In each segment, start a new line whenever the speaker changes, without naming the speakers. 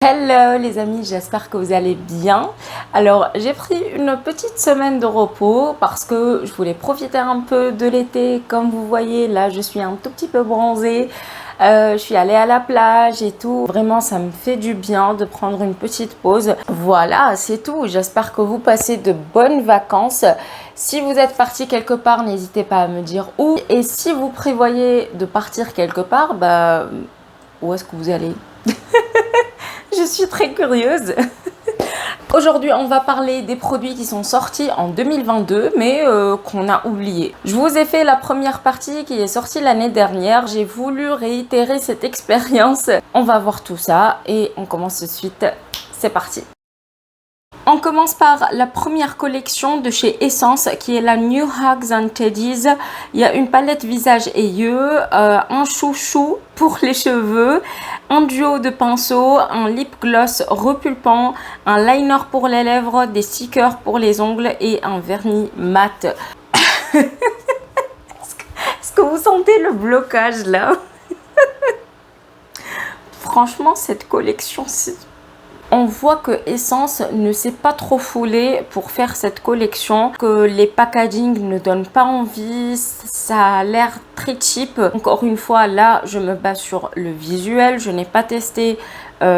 Hello les amis, j'espère que vous allez bien. Alors j'ai pris une petite semaine de repos parce que je voulais profiter un peu de l'été. Comme vous voyez là, je suis un tout petit peu bronzée. Je suis allée à la plage et tout. Vraiment, ça me fait du bien de prendre une petite pause. Voilà, c'est tout. J'espère que vous passez de bonnes vacances. Si vous êtes parti quelque part, n'hésitez pas à me dire où. Et si vous prévoyez de partir quelque part, où est-ce que vous allez? Je suis très curieuse. Aujourd'hui, on va parler des produits qui sont sortis en 2022, mais qu'on a oubliés. Je vous ai fait la première partie qui est sortie l'année dernière. J'ai voulu réitérer cette expérience. On va voir tout ça et on commence tout de suite. C'est parti. On commence par la première collection de chez Essence qui est la New Hugs and Teddies. Il y a une palette visage et yeux, un chouchou pour les cheveux, un duo de pinceaux, un lip gloss repulpant, un liner pour les lèvres, des stickers pour les ongles et un vernis mat. Est-ce que vous sentez le blocage là? Franchement, cette collection, on voit que Essence ne s'est pas trop foulé pour faire cette collection, que les packaging ne donnent pas envie, ça a l'air très cheap. Encore une fois, là, je me base sur le visuel, je n'ai pas testé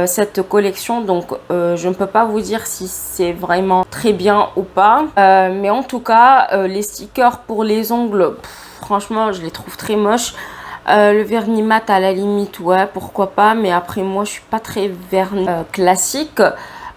cette collection, donc je ne peux pas vous dire si c'est vraiment très bien ou pas. Mais en tout cas, les stickers pour les ongles, franchement, je les trouve très moches. Le vernis mat à la limite, ouais, pourquoi pas, mais après moi je suis pas très vernis classique,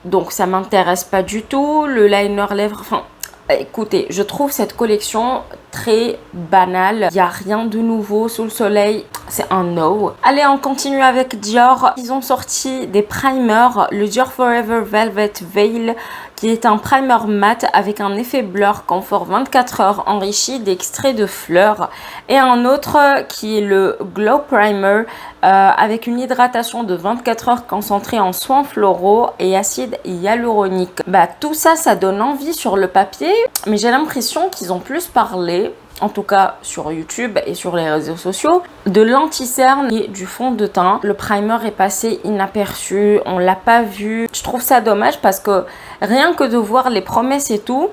donc ça m'intéresse pas du tout. Le liner lèvres, enfin écoutez, je trouve cette collection très banale, il n'y a rien de nouveau sous le soleil, c'est un no. Allez, on continue avec Dior. Ils ont sorti des primers, le Dior Forever Velvet Veil qui est un primer mat avec un effet blur confort 24 heures enrichi d'extraits de fleurs, et un autre qui est le Glow Primer avec une hydratation de 24 heures concentrée en soins floraux et acide hyaluronique. Tout ça, ça donne envie sur le papier, mais j'ai l'impression qu'ils ont plus parlé, en tout cas sur YouTube et sur les réseaux sociaux, de l'anti-cerne et du fond de teint. Le primer est passé inaperçu, on l'a pas vu. Je trouve ça dommage parce que rien que de voir les promesses et tout,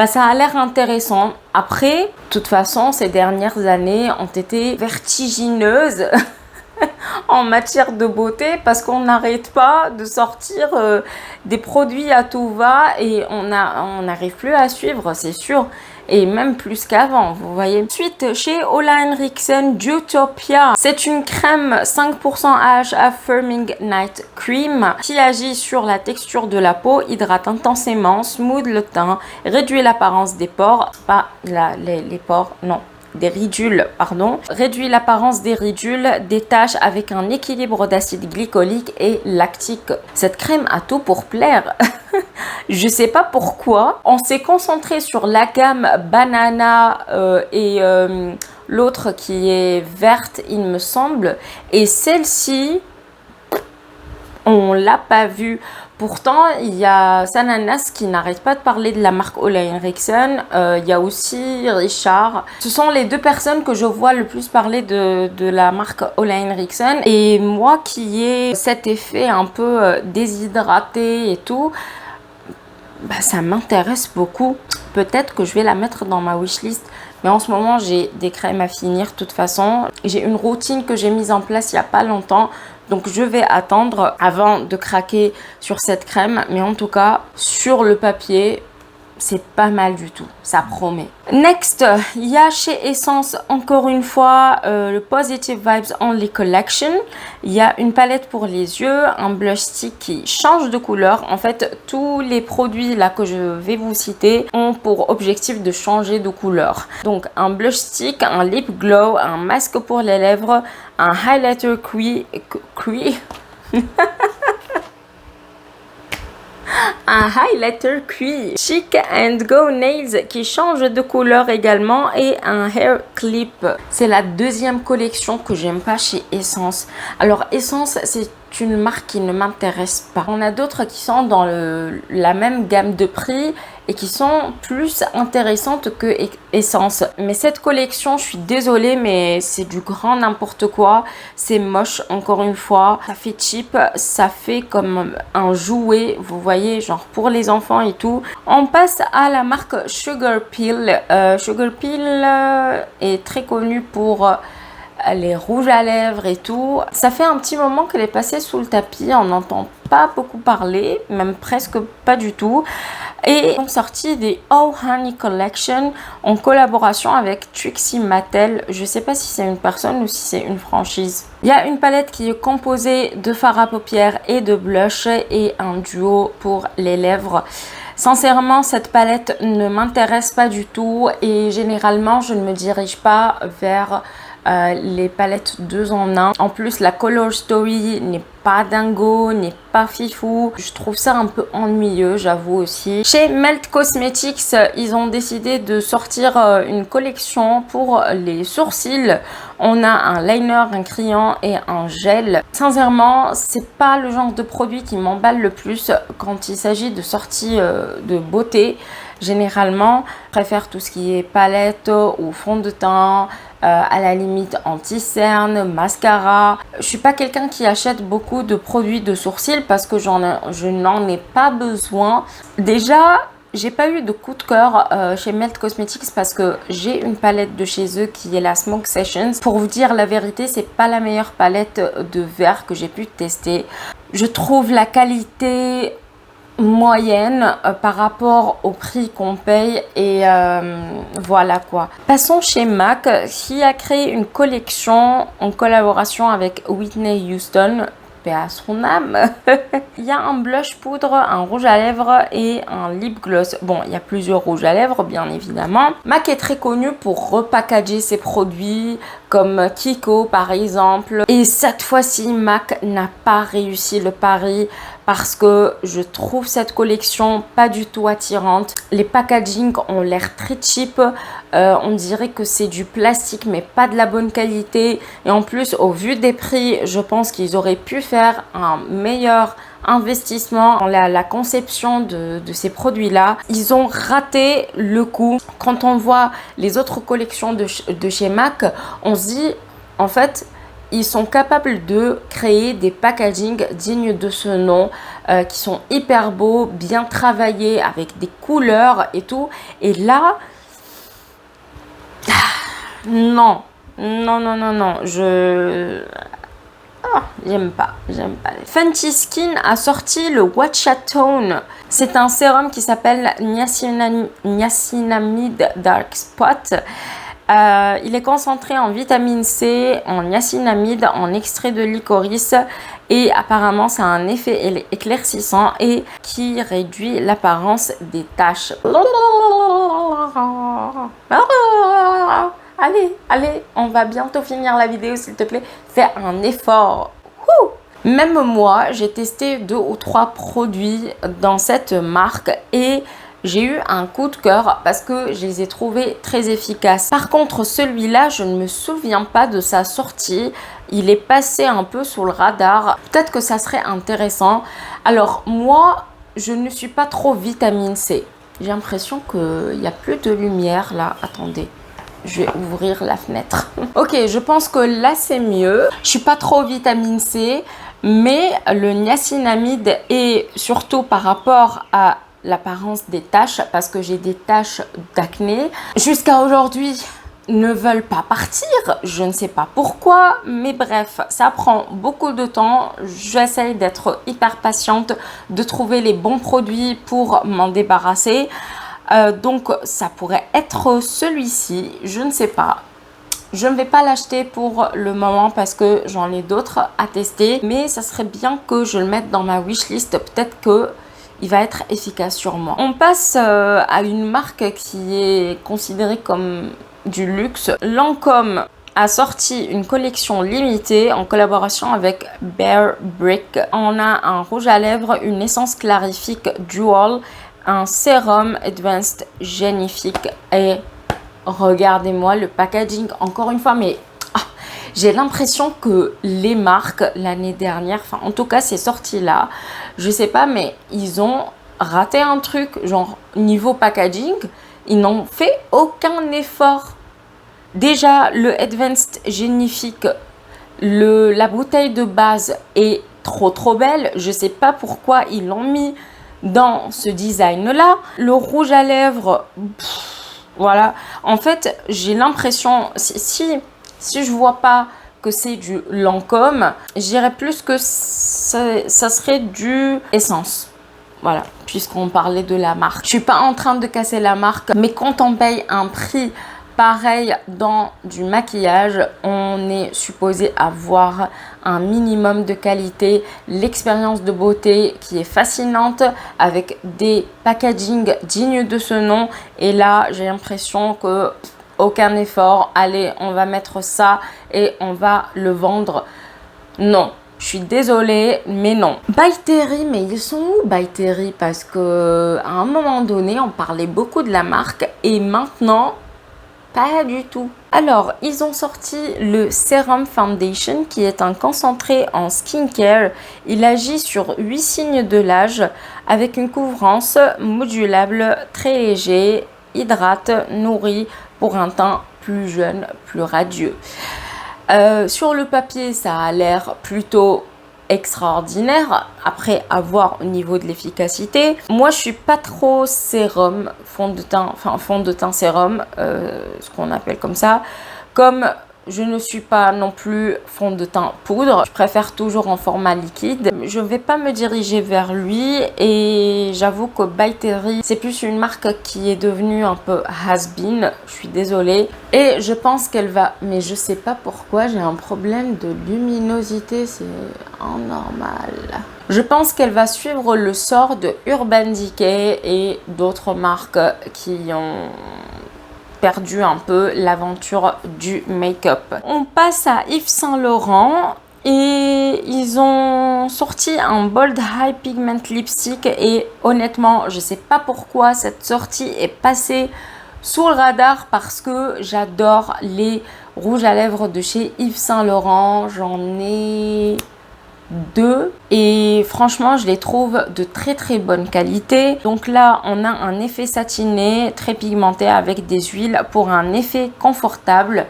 ça a l'air intéressant. Après, de toute façon, ces dernières années ont été vertigineuses en matière de beauté parce qu'on n'arrête pas de sortir des produits à tout va et on n'arrive plus à suivre, c'est sûr. Et même plus qu'avant, vous voyez. Ensuite, chez Ole Henriksen, Beautopia. C'est une crème 5% AHA Firming Night Cream qui agit sur la texture de la peau, hydrate intensément, smooth le teint, réduit l'apparence des pores, pas les pores, non. Des ridules, pardon. Réduit l'apparence des ridules, des taches avec un équilibre d'acide glycolique et lactique. Cette crème a tout pour plaire. Je sais pas pourquoi. On s'est concentré sur la gamme banana et l'autre qui est verte, il me semble. Et celle-ci, on l'a pas vue. Pourtant, il y a Sananas qui n'arrête pas de parler de la marque Ole Henriksen. Il y a aussi Richard. Ce sont les deux personnes que je vois le plus parler de la marque Ole Henriksen. Et moi qui ai cet effet un peu déshydraté et tout, ça m'intéresse beaucoup. Peut-être que je vais la mettre dans ma wishlist. Mais en ce moment, j'ai des crèmes à finir de toute façon. J'ai une routine que j'ai mise en place il n'y a pas longtemps. Donc, je vais attendre avant de craquer sur cette crème. Mais en tout cas, sur le papier, c'est pas mal du tout. Ça promet. Next, il y a chez Essence, encore une fois, le Positive Vibes Only Collection. Il y a une palette pour les yeux, un blush stick qui change de couleur. En fait, tous les produits là que je vais vous citer ont pour objectif de changer de couleur. Donc, un blush stick, un lip glow, un masque pour les lèvres, un highlighter un highlighter cuir, Chic and Go Nails qui change de couleur également, et un hair clip. C'est la deuxième collection que j'aime pas chez Essence. Alors Essence, c'est une marque qui ne m'intéresse pas. On a d'autres qui sont dans la même gamme de prix et qui sont plus intéressantes que Essence. Mais cette collection, je suis désolée, mais c'est du grand n'importe quoi. C'est moche, encore une fois. Ça fait cheap, ça fait comme un jouet, vous voyez, genre pour les enfants et tout. On passe à la marque Sugar Pill. Sugar Pill est très connue pour les rouges à lèvres et tout. Ça fait un petit moment qu'elle est passée sous le tapis, on n'entend pas beaucoup parler, même presque pas du tout. Et ils ont sorti des Oh Honey Collection en collaboration avec Trixie Mattel. Je sais pas si c'est une personne ou si c'est une franchise. Il y a une palette qui est composée de fard à paupières et de blush et un duo pour les lèvres. Sincèrement, cette palette ne m'intéresse pas du tout et généralement, je ne me dirige pas vers les palettes 2 en 1. En plus, la Color Story n'est pas dingo, n'est pas fifou. Je trouve ça un peu ennuyeux, j'avoue aussi. Chez Melt Cosmetics, ils ont décidé de sortir une collection pour les sourcils. On a un liner, un crayon et un gel. Sincèrement, c'est pas le genre de produit qui m'emballe le plus quand il s'agit de sorties de beauté. Généralement, je préfère tout ce qui est palette ou fond de teint, à la limite anti-cerne, mascara. Je suis pas quelqu'un qui achète beaucoup de produits de sourcils parce que je n'en ai pas besoin. Déjà, j'ai pas eu de coup de cœur chez Melt Cosmetics parce que j'ai une palette de chez eux qui est la Smoke Sessions. Pour vous dire la vérité, c'est pas la meilleure palette de verre que j'ai pu tester. Je trouve la qualité moyenne par rapport au prix qu'on paye et voilà quoi. Passons chez MAC qui a créé une collection en collaboration avec Whitney Houston. Paix à son âme. Il y a un blush poudre, un rouge à lèvres et un lip gloss. Bon, il y a plusieurs rouges à lèvres, bien évidemment. MAC est très connu pour repackager ses produits, comme Kiko par exemple. Et cette fois-ci, MAC n'a pas réussi le pari parce que je trouve cette collection pas du tout attirante. Les packaging ont l'air très cheap. On dirait que c'est du plastique mais pas de la bonne qualité. Et en plus, au vu des prix, je pense qu'ils auraient pu faire un meilleur investissement dans la conception de ces produits-là. Ils ont raté le coup. Quand on voit les autres collections de chez MAC, on se dit en fait, ils sont capables de créer des packaging dignes de ce nom, qui sont hyper beaux, bien travaillés, avec des couleurs et tout. Et là, non, non, non, non, non, j'aime pas. Fenty Skin a sorti le Watcha Tone. C'est un sérum qui s'appelle Niacinamide Dark Spot. Il est concentré en vitamine C, en niacinamide, en extrait de licorice et apparemment ça a un effet éclaircissant et qui réduit l'apparence des taches. Allez, on va bientôt finir la vidéo, s'il te plaît. Fais un effort. Même moi, j'ai testé 2 ou 3 produits dans cette marque et j'ai eu un coup de cœur parce que je les ai trouvés très efficaces. Par contre, celui-là, je ne me souviens pas de sa sortie. Il est passé un peu sous le radar. Peut-être que ça serait intéressant. Alors, moi, je ne suis pas trop vitamine C. J'ai l'impression qu'il n'y a plus de lumière là. Attendez. Je vais ouvrir la fenêtre. Ok, je pense que là, c'est mieux. Je suis pas trop vitamine C, mais le niacinamide et surtout par rapport à l'apparence des taches, parce que j'ai des taches d'acné, jusqu'à aujourd'hui, ne veulent pas partir. Je ne sais pas pourquoi, mais bref, ça prend beaucoup de temps. J'essaye d'être hyper patiente, de trouver les bons produits pour m'en débarrasser. Donc ça pourrait être celui-ci, je ne sais pas. Je ne vais pas l'acheter pour le moment parce que j'en ai d'autres à tester. Mais ça serait bien que je le mette dans ma wishlist. Peut-être que il va être efficace sur moi. On passe à une marque qui est considérée comme du luxe. Lancôme a sorti une collection limitée en collaboration avec Bare Brick. On a un rouge à lèvres, une essence clarifique dual, un sérum advanced génifique et regardez-moi le packaging encore une fois, mais j'ai l'impression que les marques l'année dernière, enfin en tout cas c'est sorti là, je sais pas, mais ils ont raté un truc, genre niveau packaging, ils n'ont fait aucun effort. Déjà, le Advanced Génifique, la bouteille de base est trop belle. Je sais pas pourquoi ils l'ont mis dans ce design-là. Le rouge à lèvres, voilà. En fait, j'ai l'impression, si je vois pas que c'est du Lancôme, je dirais plus que ça serait du Essence. Voilà, puisqu'on parlait de la marque. Je suis pas en train de casser la marque, mais quand on paye un prix pareil dans du maquillage, on est supposé avoir un minimum de qualité, l'expérience de beauté qui est fascinante avec des packaging dignes de ce nom. Et là, j'ai l'impression que aucun effort. Allez, on va mettre ça et on va le vendre. Non. Je suis désolée, mais non. By Terry, mais ils sont où By Terry? Parce que à un moment donné, on parlait beaucoup de la marque et maintenant, pas du tout. Alors, ils ont sorti le Serum Foundation qui est un concentré en skincare. Il agit sur 8 signes de l'âge avec une couvrance modulable, très léger, hydrate, nourrit pour un teint plus jeune, plus radieux. Sur le papier, ça a l'air plutôt extraordinaire. Après, à voir au niveau de l'efficacité. Moi, je suis pas trop sérum, fond de teint sérum, ce qu'on appelle comme ça. Comme je ne suis pas non plus fond de teint poudre, je préfère toujours en format liquide. Je ne vais pas me diriger vers lui et j'avoue que By Terry, c'est plus une marque qui est devenue un peu has-been. Je suis désolée. Et je pense qu'elle va... Mais je sais pas pourquoi, j'ai un problème de luminosité, c'est anormal. Je pense qu'elle va suivre le sort de Urban Decay et d'autres marques qui ont perdu un peu l'aventure du make-up. On passe à Yves Saint Laurent et ils ont sorti un Bold High Pigment Lipstick et honnêtement, je sais pas pourquoi cette sortie est passée sous le radar parce que j'adore les rouges à lèvres de chez Yves Saint Laurent. J'en ai 2 et franchement je les trouve de très bonne qualité. Donc là on a un effet satiné très pigmenté avec des huiles pour un effet confortable,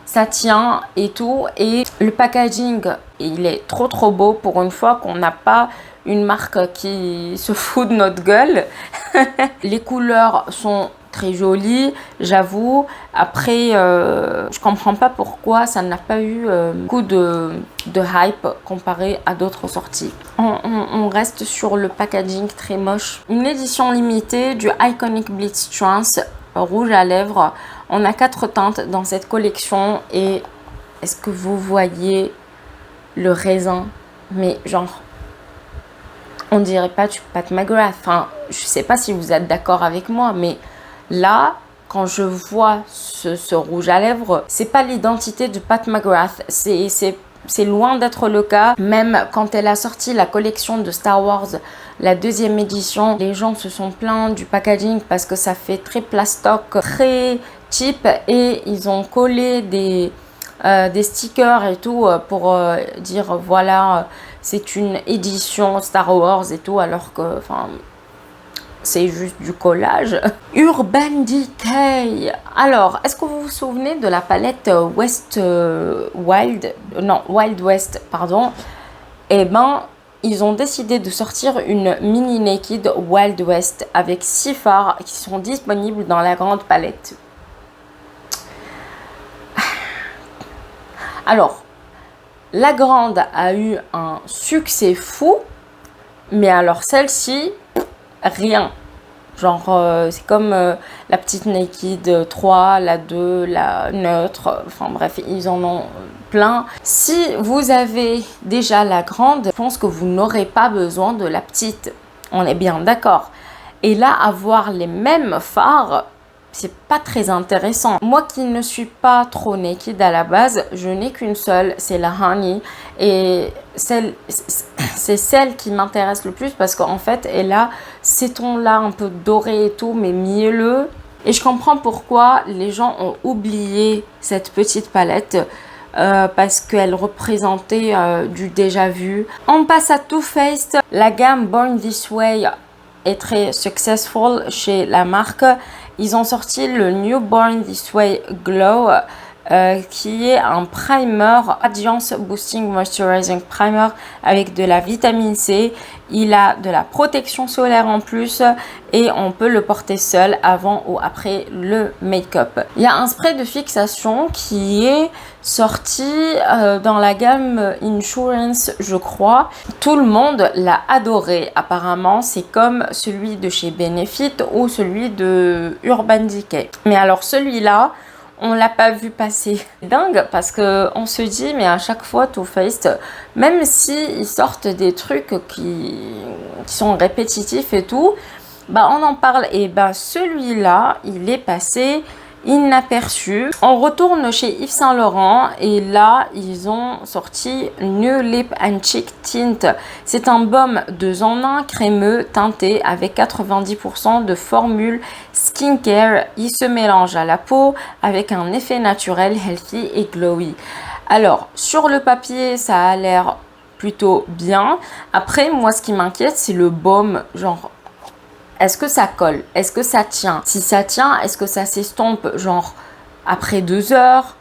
ça tient et tout, et le packaging il est trop beau pour une fois qu'on n'a pas une marque qui se fout de notre gueule. Les couleurs sont très jolies, j'avoue. Après, je comprends pas pourquoi ça n'a pas eu beaucoup de hype comparé à d'autres sorties. On reste sur le packaging très moche. Une édition limitée du Iconic Blitz Trance rouge à lèvres. On a 4 teintes dans cette collection et est-ce que vous voyez le raisin? Mais genre, on dirait pas du Pat McGrath. Enfin, je sais pas si vous êtes d'accord avec moi, mais là, quand je vois ce rouge à lèvres, c'est pas l'identité de Pat McGrath. C'est loin d'être le cas. Même quand elle a sorti la collection de Star Wars, la 2e édition, les gens se sont plaints du packaging parce que ça fait très plastoc, très cheap, et ils ont collé des stickers et tout pour dire voilà, c'est une édition Star Wars et tout, alors que enfin c'est juste du collage. Urban Decay. Alors, est-ce que vous vous souvenez de la palette Wild West, pardon? Eh ben, ils ont décidé de sortir une mini naked Wild West avec 6 fards qui sont disponibles dans la grande palette. Alors, la grande a eu un succès fou, mais alors celle-ci, rien. Genre, c'est comme la petite Naked 3, la 2, la neutre, enfin bref, ils en ont plein. Si vous avez déjà la grande, je pense que vous n'aurez pas besoin de la petite. On est bien d'accord. Et là, avoir les mêmes fards, c'est pas très intéressant. Moi qui ne suis pas trop naked à la base, je n'ai qu'une seule, c'est la Honey. Et c'est celle qui m'intéresse le plus parce qu'en fait, elle a ces tons-là un peu dorés et tout, mais mielleux. Et je comprends pourquoi les gens ont oublié cette petite palette. Parce qu'elle représentait du déjà vu. On passe à Too Faced. La gamme Born This Way est très successful chez la marque. Ils ont sorti le Newborn This Way Glow qui est un primer Radiance Boosting Moisturizing Primer avec de la vitamine C. Il a de la protection solaire en plus et on peut le porter seul avant ou après le make-up. Il y a un spray de fixation qui est sorti dans la gamme Insurance, je crois. Tout le monde l'a adoré apparemment. C'est comme celui de chez Benefit ou celui de Urban Decay. Mais alors celui-là, on l'a pas vu passer. Dingue parce que on se dit mais à chaque fois Too Faced, même si ils sortent des trucs qui sont répétitifs et tout, bah on en parle. Et bah celui-là, il est passé inaperçu. On retourne chez Yves Saint Laurent et là ils ont sorti New Lip and Cheek Tint. C'est un baume 2 en 1 crémeux teinté avec 90% de formule skincare. Il se mélange à la peau avec un effet naturel, healthy et glowy. Alors sur le papier ça a l'air plutôt bien. Après moi ce qui m'inquiète c'est le baume, genre est-ce que ça colle? Est-ce que ça tient? Si ça tient, est-ce que ça s'estompe genre après 2 heures?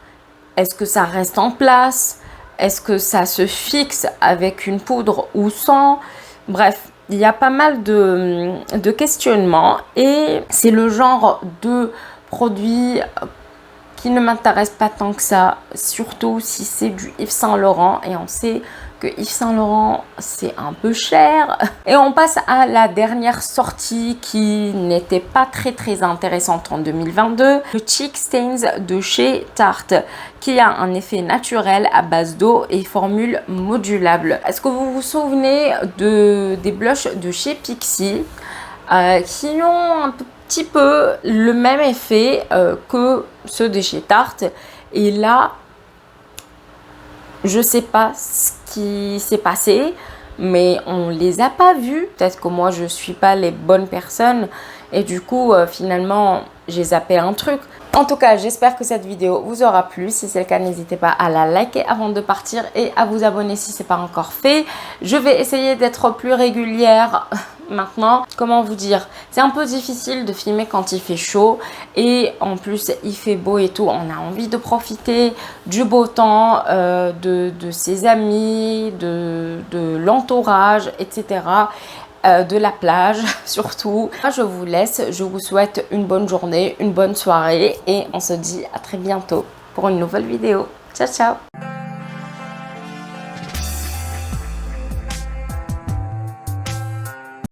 Est-ce que ça reste en place? Est-ce que ça se fixe avec une poudre ou sans? Bref, il y a pas mal de questionnements et c'est le genre de produit qui ne m'intéresse pas tant que ça, surtout si c'est du Yves Saint Laurent et on sait que Yves Saint Laurent c'est un peu cher. Et on passe à la dernière sortie qui n'était pas très intéressante en 2022, le Cheek Stains de chez Tarte qui a un effet naturel à base d'eau et formule modulable. Est-ce que vous vous souvenez des blushs de chez Pixi qui ont un petit peu le même effet que ceux de chez Tarte? Et là je sais pas ce qui s'est passé, mais on les a pas vus. Peut-être que moi je suis pas les bonnes personnes et du coup finalement j'ai zappé un truc. En tout cas, j'espère que cette vidéo vous aura plu. Si c'est le cas, n'hésitez pas à la liker avant de partir et à vous abonner si ce n'est pas encore fait. Je vais essayer d'être plus régulière maintenant. Comment vous dire? C'est un peu difficile de filmer quand il fait chaud et en plus il fait beau et tout. On a envie de profiter du beau temps, de ses amis, de l'entourage, etc. De la plage surtout. Moi, je vous laisse, je vous souhaite une bonne journée, une bonne soirée et on se dit à très bientôt pour une nouvelle vidéo. Ciao ciao.